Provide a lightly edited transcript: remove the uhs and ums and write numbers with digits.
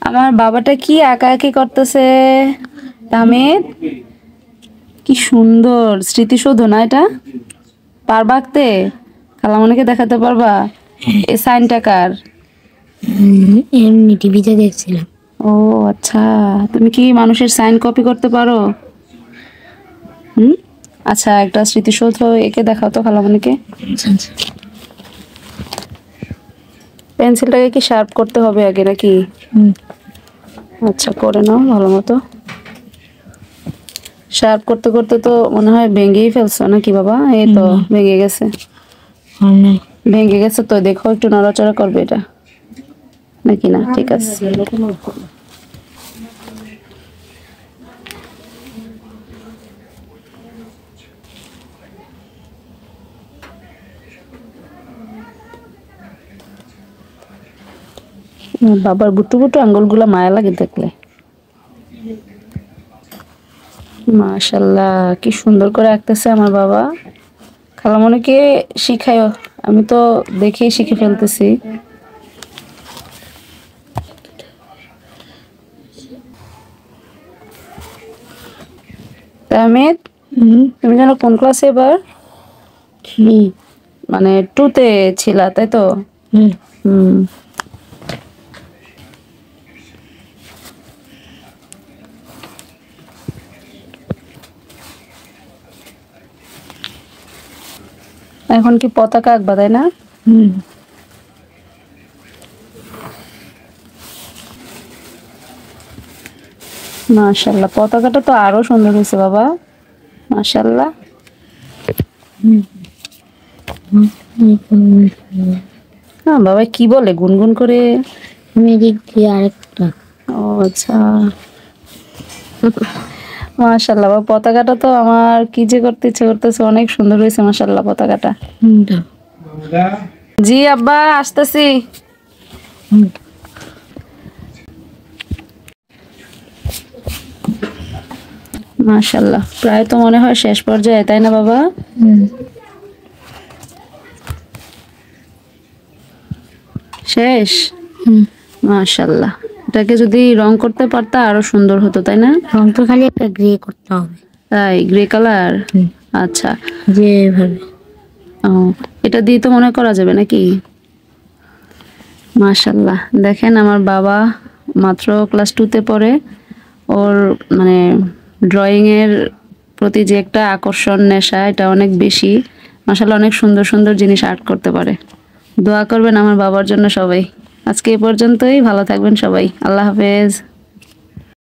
আমার বাবাটা কি আঁকাআঁকি করতেছে। তামিদ, কি সুন্দর স্মৃতিসৌধ না এটা? পারবা আঁকতে? খালামণিকে দেখাতে পারবা? এই সাইনটা কার? এমনি টিভিতে দেখছিলাম। ও আচ্ছা, তুমি কি মানুষের সাইন কপি করতে পারো? আচ্ছা, একটা স্মৃতিসৌধ এঁকে দেখাও তো খালামণিকে। পেন্সিলটাকে কি শার্প করতে হবে আগে নাকি? আচ্ছা, করে নাও ভালো মতো। শার্প করতে করতে তো মনে হয় ভেঙেই ফেলছো নাকি বাবা? এই তো ভেঙে গেছে। ভেঙে গেছে তো, দেখো একটু নড়াচড়া করবে এটা নাকি না? ঠিক আছে। বাবার বুটু বুটু আঙ্গুলগুলা মায়া লাগে দেখলে। মাশাআল্লাহ, কি সুন্দর করে আঁকতেছে আমার বাবা। খালামণিকে শিখায়ও, আমি তো দেখেই শিখে ফেলতেছি। তাহমিদ, তুমি জানো কোন ক্লাসে এবার? মানে 2-তে ছিলা তাই তো? এখন কি পতাকা আঁকবা তাই না? মাশাআল্লাহ, পতাকাটা তো আরো সুন্দর হয়েছে বাবা। মাশাআল্লাহ। হ্যাঁ বাবা, কি বলে গুনগুন করে? আরেকটা। ও আচ্ছা। মাশাআল্লাহ, পতাকাটা তো আমার কি যে করতে ইচ্ছে করতেছে, অনেক সুন্দর হয়েছে মাশাআল্লাহ পতাকাটা। জি আব্বা, আসতেছি। মাশাআল্লাহ, প্রায় তো মনে হয় শেষ পর্যায়ে তাই না বাবা? শেষ। মাশাআল্লাহ, এটাকে যদি রং করতে পারতা আরো সুন্দর হতো তাই না? রং তো খালি একটা গ্রে করতে হবে। তাই, গ্রে কালার? আচ্ছা, যেভাবে। ও, এটা দিয়ে তো মনে করা যাবে নাকি? মাশাআল্লাহ, দেখেন আমার বাবা মাত্র ক্লাস 2-তে পড়ে, ওর মানে ড্রয়িং এর প্রতি যে একটা আকর্ষণ, নেশা, এটা অনেক বেশি। মাশাআল্লাহ, অনেক সুন্দর সুন্দর জিনিস আর্ট করতে পারে। দোয়া করবেন আমার বাবার জন্য সবাই। আজকে এই পর্যন্তই, ভালো থাকবেন সবাই, আল্লাহ হাফেজ।